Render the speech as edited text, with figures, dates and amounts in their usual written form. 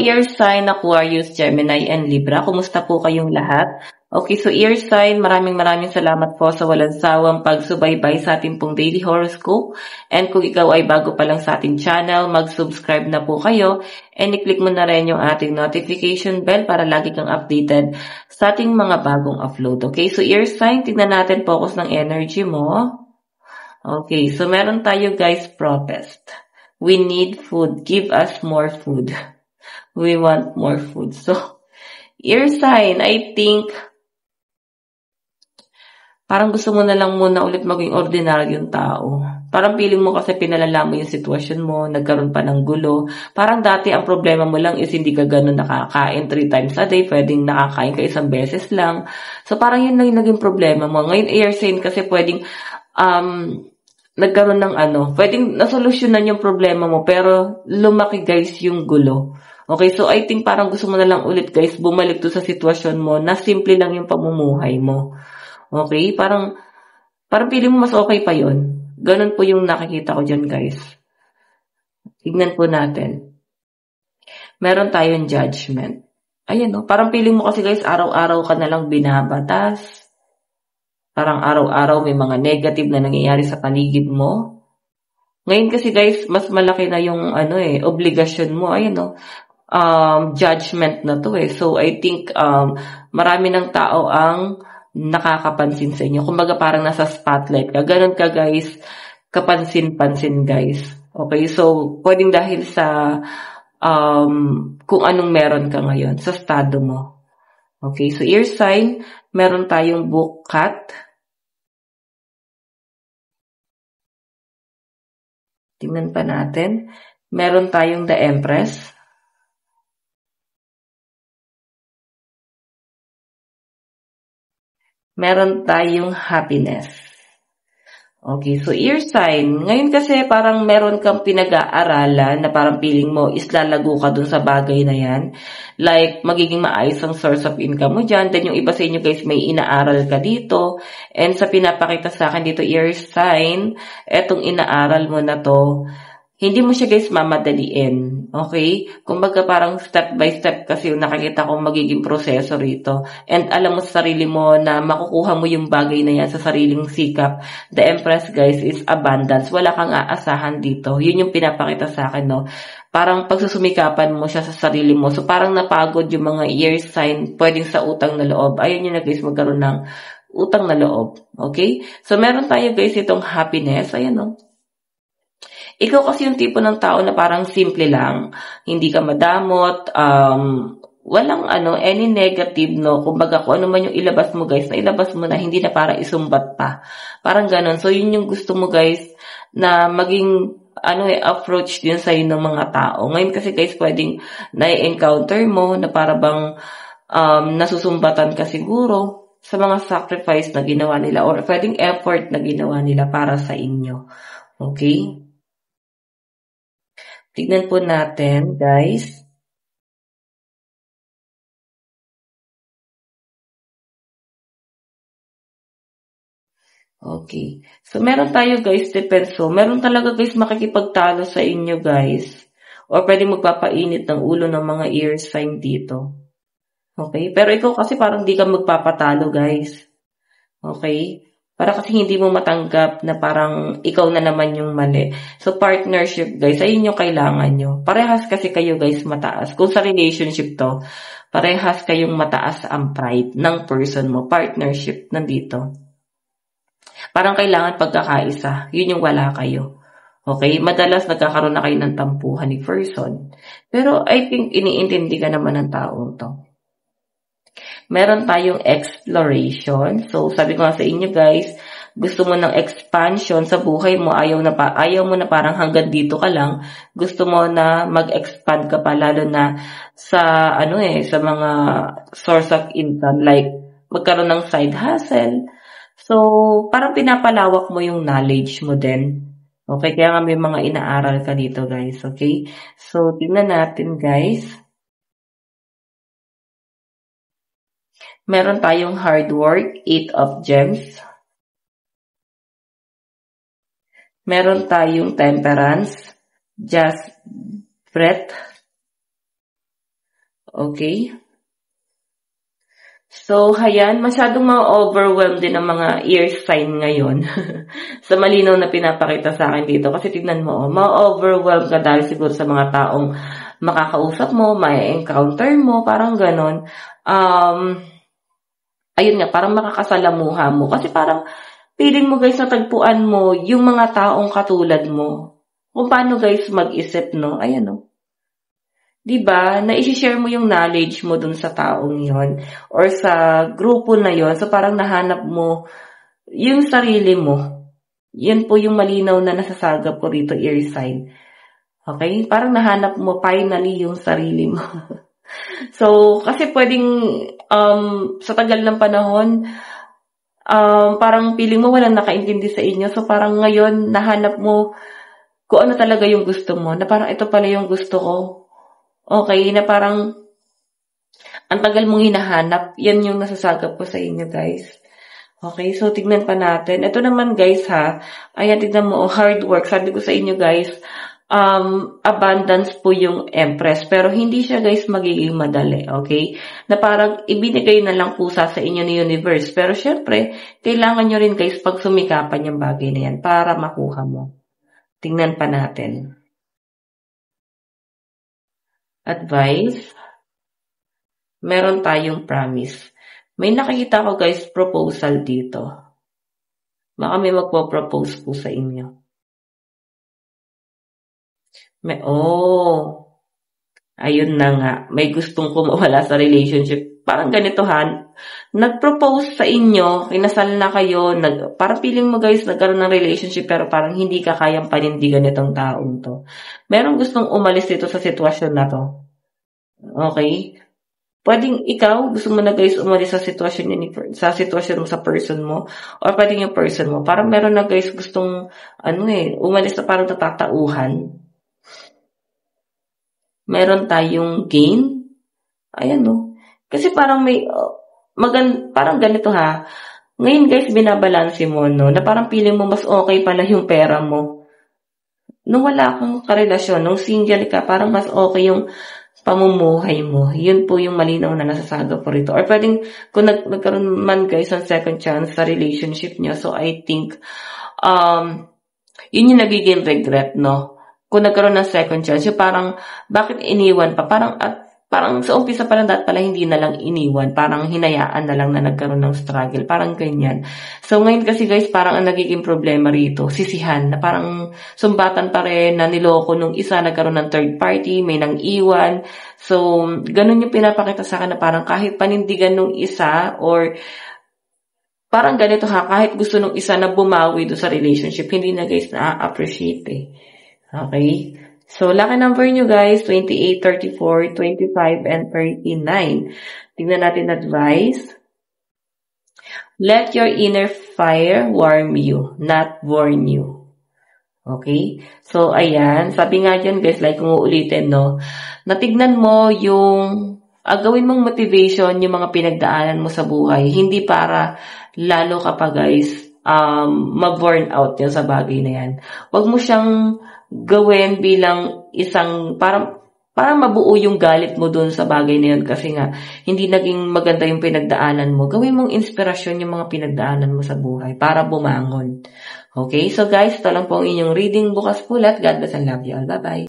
ka-ear sign Aquarius, Gemini, and Libra. Kumusta po kayong lahat? Okay, so ear sign, maraming salamat po sa walang sawang pagsubaybay sa ating pong daily horoscope. And kung ikaw ay bago pa lang sa ating channel, mag-subscribe na po kayo. And i-click mo na rin yung ating notification bell para lagi kang updated sa ating mga bagong upload. Okay, so ear sign, tingnan natin focus ng energy mo. Okay, so meron tayo guys protest. We need food. Give us more food. We want more food. So, ear sign, I think, parang gusto mo na lang muna ulit maging ordinaryong tao. Parang feeling mo kasi pinalala mo yung sitwasyon mo, nagkaroon pa ng gulo. Parang dati ang problema mo lang is hindi ka ganun nakakain 3 times a day, pwedeng nakakain ka isang beses lang. So parang yun lang yung naging problema mo. Ngayon air sign kasi pwedeng nagkaroon ng pwedeng nasolusyonan yung problema mo pero lumaki guys yung gulo. Okay, so I think parang gusto mo na lang ulit guys bumalik to sa sitwasyon mo na simple lang yung pamumuhay mo. Okay? Parang feeling mo mas okay pa yon. Ganun po yung nakikita ko dyan, guys. Tignan po natin. Meron tayong judgment. Ayan, no? Parang feeling mo kasi, guys, araw-araw ka na lang binabatas. Parang araw-araw may mga negative na nangyayari sa paligid mo. Ngayon kasi, guys, mas malaki na yung, obligasyon mo. Ayan, no? Judgment na to, eh. So, I think, marami ng tao ang nakakapansin sa inyo. Kumbaga parang nasa spotlight ka. Ganun ka guys, kapansin-pansin guys. Okay, so pwedeng dahil sa kung anong meron ka ngayon, sa estado mo. Okay, so ear sign, meron tayong book cat. Tingnan pa natin. Meron tayong the Empress. Meron tayong happiness. Okay, so ear sign. Ngayon kasi parang meron kang pinag-aaralan na parang feeling mo is lalago ka dun sa bagay na yan. Like, magiging maayos ang source of income mo dyan. Then yung iba sa inyo guys, may inaaral ka dito. And sa pinapakita sa akin dito, ear sign, etong inaaral mo na to, hindi mo siya guys mamadaliin. Okay? Kumbaga parang step by step kasi yung nakikita kong magiging proseso rito. And alam mo sa sarili mo na makukuha mo yung bagay na yan sa sariling sikap. The Empress guys is abundance. Wala kang aasahan dito. Yun yung pinapakita sa akin, no? Parang pagsusumikapan mo siya sa sarili mo. So parang napagod yung mga ear sign pwedeng sa utang na loob. Ayun yun na guys magkaroon ng utang na loob. Okay? So meron tayo guys itong happiness. Ayan, no? Ikaw kasi yung tipo ng tao na parang simple lang, hindi ka madamot, walang any negative, no? Kumbaga kung ano man yung ilabas mo guys, na ilabas mo na, hindi na para isumbat pa. Parang ganon. So yun yung gusto mo guys, na maging approach din sa'yo ng mga tao. Ngayon kasi guys, pwedeng na-encounter mo na para bang nasusumbatan ka siguro sa mga sacrifice na ginawa nila or pwedeng effort na ginawa nila para sa inyo. Okay? Tignan po natin, guys. Okay. So, meron tayo, guys, depenso. Meron talaga, guys, makikipagtalo sa inyo, guys. Or pwede magpapainit ng ulo ng mga ear sign dito. Okay? Pero ikaw kasi parang di ka magpapatalo, guys. Okay? Para kasi hindi mo matanggap na parang ikaw na naman yung mali. So, partnership, guys, ayun yung kailangan nyo. Parehas kasi kayo, guys, mataas. Kung sa relationship to, parehas kayong mataas ang pride ng person mo. Partnership, nandito. Parang kailangan pagkakaisa. Yun yung wala kayo. Okay? Madalas nagkakaroon na kayo ng tampuhan ni person. Pero I think iniintindi ka naman ng taong to. Meron tayong exploration. So, sabi ko nga sa inyo guys, gusto mo ng expansion sa buhay mo, ayaw mo na parang hanggang dito ka lang. Gusto mo na mag-expand ka pa, lalo na sa, sa mga source of income, like magkaroon ng side hustle. So, parang pinapalawak mo yung knowledge mo din. Okay, kaya nga may mga inaaral ka dito guys, okay? So, tingnan natin guys. Meron tayong hard work, 8 of gems. Meron tayong temperance, just breath. Okay? So, hayan, masyadong ma-overwhelm din ang mga ear sign ngayon sa malinaw na pinapakita sa akin dito. Kasi tignan mo, ma-overwhelm ka dahil siguro sa mga taong makakausap mo, ma-encounter mo, parang ganon. Ayun nga, parang makakasalamuha mo. Kasi parang feeling mo guys, natagpuan mo yung mga taong katulad mo. Kung paano guys mag-isip, no? Ayan, no? Diba, na i-share mo yung knowledge mo dun sa taong yon or sa grupo na yon. So parang nahanap mo yung sarili mo. Yan po yung malinaw na nasasagap ko rito, ear sign. Okay? Parang nahanap mo finally yung sarili mo. So, kasi pwedeng sa tagal ng panahon, parang feeling mo walang nakaintindi sa inyo. So parang ngayon, nahanap mo kung ano talaga yung gusto mo. Na parang ito pala yung gusto ko. Okay, na parang ang tagal mong hinahanap, yan yung nasasagap ko sa inyo guys. Okay, so tignan pa natin. Ito naman guys ha, ayan tignan mo, hard work. Sabi ko sa inyo guys, abundance po yung Empress. Pero hindi siya guys magiging madali, okay? Na parang ibinigay na lang pusa sa inyo ni Universe. Pero syempre, kailangan nyo rin guys pag sumikapan yung bagay na yan para makuha mo. Tingnan pa natin. Advice. Meron tayong promise. May nakikita ko guys proposal dito. Baka may magpo-propose po sa inyo. Ayun na nga. May gustong kumawala sa relationship. Parang ganito han. Nag-propose sa inyo, kinasal na kayo, parang feeling mo guys, nagkaroon ng relationship pero parang hindi ka kayang panindigan itong taong to. Merong gustong umalis dito sa sitwasyon na to. Okay? Pwedeng ikaw, gusto mo na guys umalis sa sitwasyon sa sitwasyon mo sa person mo, or pwedeng yung person mo. Parang meron na guys gustong, umalis na parang natatauhan. Meron tayong gain. Ayan no. Kasi parang may, parang ganito ha. Ngayon guys, binabalanse mo, no, na parang feeling mo mas okay pala yung pera mo. Nung wala kang karelasyon, nung single ka, parang mas okay yung pamumuhay mo. Yun po yung malinaw na nasasagap po rito. Or pwedeng, kung nagkaroon man guys ng second chance sa relationship nyo, so I think, yun yung nagiging regret, no? Kung nagkaroon ng second chance, yung parang, bakit iniwan pa? Parang sa umpisa pa lang pala hindi na lang iniwan. Parang hinayaan na lang na nagkaroon ng struggle. Parang ganyan. So ngayon kasi guys, parang ang nagiging problema rito, sisihan. Na parang sumbatan pa rin na niloko nung isa, nagkaroon ng third party, may nang iwan. So, ganun yung pinapakita sa akin na parang kahit panindigan nung isa or parang ganito ha, kahit gusto nung isa na bumawi do sa relationship, hindi na guys na-appreciate eh. Okay? So, lucky number nyo guys, 28, 34, 25, and 39. Tingnan natin advice. Let your inner fire warm you, not burn you. Okay? So, ayan. Sabi nga dyan guys, like kung uulitin, no? Natignan mo yung, gawin mong motivation yung mga pinagdaanan mo sa buhay. Hindi para lalo ka pa guys, ma-burn out yan sa bagay na yan. Huwag mo siyang gawin bilang isang, parang mabuo yung galit mo dun sa bagay na yun kasi nga, hindi naging maganda yung pinagdaanan mo. Gawin mong inspirasyon yung mga pinagdaanan mo sa buhay para bumangon. Okay? So guys, ito lang po ang inyong reading bukas pulat. God bless and love you all. Bye-bye.